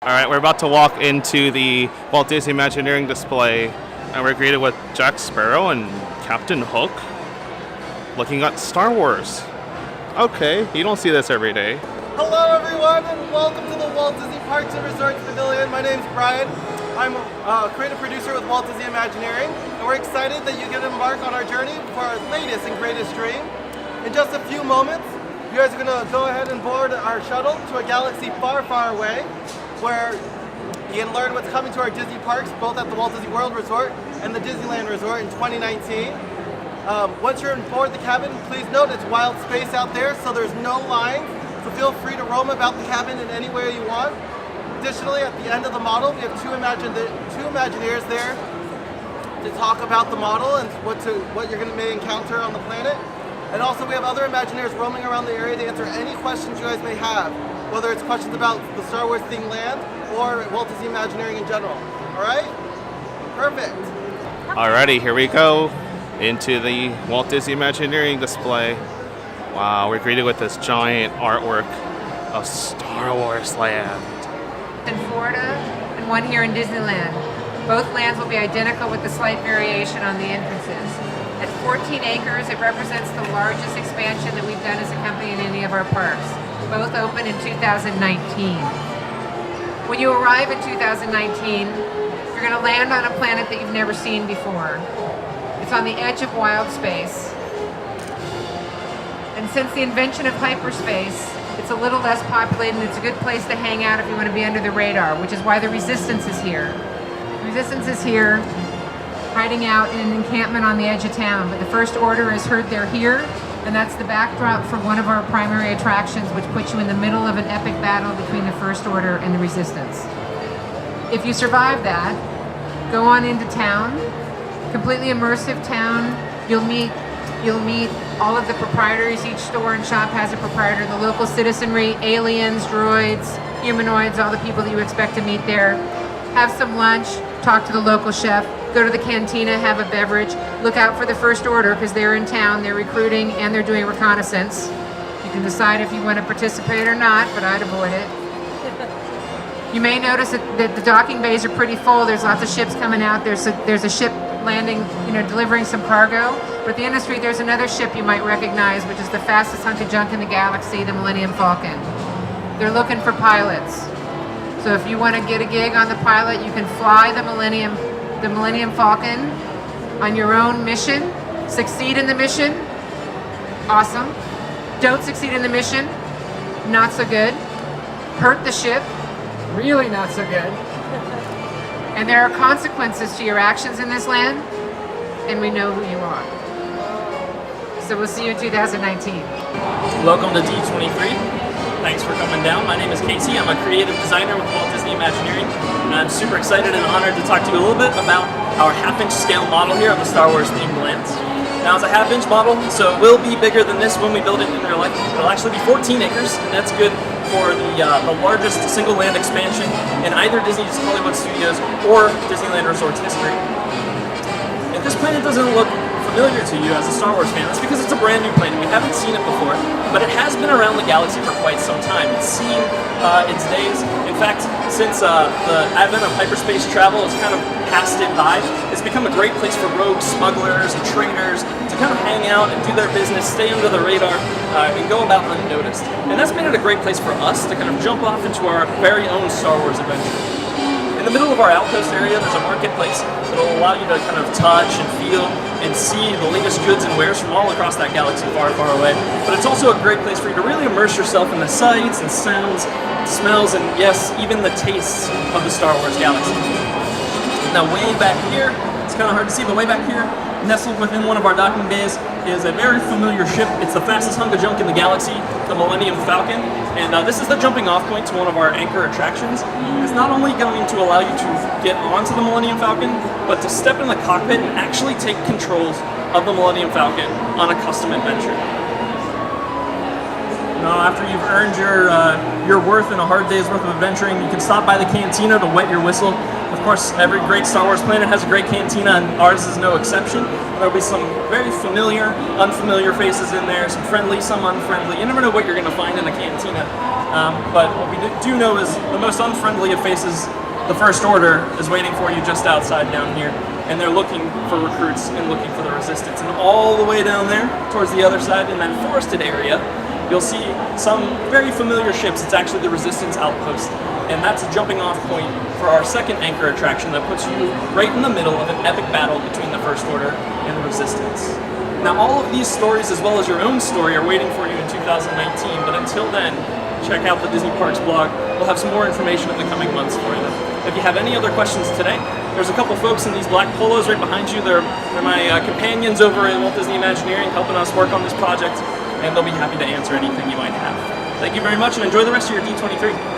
All right, we're about to walk into the Walt Disney Imagineering display, and we're greeted with Jack Sparrow and Captain Hook looking at Star Wars. Okay, you don't see this every day. Hello everyone, and welcome to the Walt Disney Parks and Resorts Pavilion. My name's Brian. I'm a creative producer with Walt Disney Imagineering, and we're excited that you get to embark on our journey for our latest and greatest dream. In just a few moments, you guys are going to go ahead and board our shuttle to a galaxy far, far away, where you can learn what's coming to our Disney parks, both at the Walt Disney World Resort and the Disneyland Resort in 2019. Once you're on board the cabin, please note it's wild space out there, so there's no lines, so feel free to roam about the cabin in any way you want. Additionally, at the end of the model, we have two Imagineers there to talk about the model and what you're going to may encounter on the planet. And also we have other Imagineers roaming around the area to answer any questions you guys may have, whether it's questions about the Star Wars themed land or Walt Disney Imagineering in general. Alright? Perfect. Alrighty, here we go into the Walt Disney Imagineering display. Wow, we're greeted with this giant artwork of Star Wars land. In Florida and one here in Disneyland. Both lands will be identical with a slight variation on the entrances. At 14 acres, it represents the largest expansion that we've done as a company in any of our parks. Both open in 2019. When you arrive in 2019, you're going to land on a planet that you've never seen before. It's on the edge of wild space. And since the invention of hyperspace, it's a little less populated and it's a good place to hang out if you want to be under the radar, which is why the Resistance is here. The Resistance is here, hiding out in an encampment on the edge of town, but the First Order is heard they're here, and that's the backdrop for one of our primary attractions, which puts you in the middle of an epic battle between the First Order and the Resistance. If you survive that, go on into town, completely immersive town. You'll meet all of the proprietors. Each store and shop has a proprietor, the local citizenry, aliens, droids, humanoids, all the people that you expect to meet there. Have some lunch, talk to the local chef, go to the cantina, have a beverage, look out for the First Order because they're in town, they're recruiting, and they're doing reconnaissance. You can decide if you want to participate or not, but I'd avoid it. You may notice that the docking bays are pretty full. There's lots of ships coming out. There's a ship landing, delivering some cargo. But at the end of the street, there's another ship you might recognize, which is the fastest hunk of junk in the galaxy, the Millennium Falcon. They're looking for pilots. So if you want to get a gig on the pilot, you can fly the Millennium Falcon on your own mission. Succeed in the mission, awesome. Don't succeed in the mission, not so good. Hurt the ship, really not so good. And there are consequences to your actions in this land, and we know who you are. So we'll see you in 2019. Welcome to D23. Thanks for coming down. My name is Casey. I'm a creative designer with Walt Disney Imagineering, and I'm super excited and honored to talk to you a little bit about our half-inch scale model here of the Star Wars themed lands. Now, it's a half-inch model, so it will be bigger than this when we build it in real life. It'll actually be 14 acres, and that's good for the largest single land expansion in either Disney's Hollywood Studios or Disneyland Resort's history. If this planet doesn't look familiar to you as a Star Wars fan, that's because it's a brand new planet. We haven't seen it before, but it has been around the galaxy for quite some time. It's seen its days. In fact, since the advent of hyperspace travel has kind of passed it by, it's become a great place for rogue smugglers and traders to kind of hang out and do their business, stay under the radar, and go about unnoticed. And that's made it a great place for us to kind of jump off into our very own Star Wars adventure. In the middle of our outpost area, there's a marketplace that will allow you to kind of touch and feel and see the latest goods and wares from all across that galaxy far, far away. But it's also a great place for you to really immerse yourself in the sights and sounds, smells, and yes, even the tastes of the Star Wars galaxy. Now way back here, it's kind of hard to see, but way back here, nestled within one of our docking bays, is a very familiar ship. It's the fastest hunk of junk in the galaxy, the Millennium Falcon, and this is the jumping off point to one of our anchor attractions. It's not only going to allow you to get onto the Millennium Falcon, but to step in the cockpit and actually take controls of the Millennium Falcon on a custom adventure. After you've earned your worth in a hard day's worth of adventuring, you can stop by the cantina to wet your whistle. Of course, every great Star Wars planet has a great cantina, and ours is no exception. There'll be some very familiar, unfamiliar faces in there, some friendly, some unfriendly. You never know what you're going to find in a cantina. But what we do know is the most unfriendly of faces, the First Order, is waiting for you just outside down here. And they're looking for recruits and looking for the Resistance. And all the way down there, towards the other side, in that forested area, you'll see some very familiar ships. It's actually the Resistance outpost. And that's a jumping off point for our second anchor attraction that puts you right in the middle of an epic battle between the First Order and the Resistance. Now, all of these stories, as well as your own story, are waiting for you in 2019, but until then, check out the Disney Parks blog. We'll have some more information in the coming months for you. If you have any other questions today, there's a couple folks in these black polos right behind you. They're my companions over at Walt Disney Imagineering, helping us work on this project, and they'll be happy to answer anything you might have. Thank you very much, and enjoy the rest of your D23.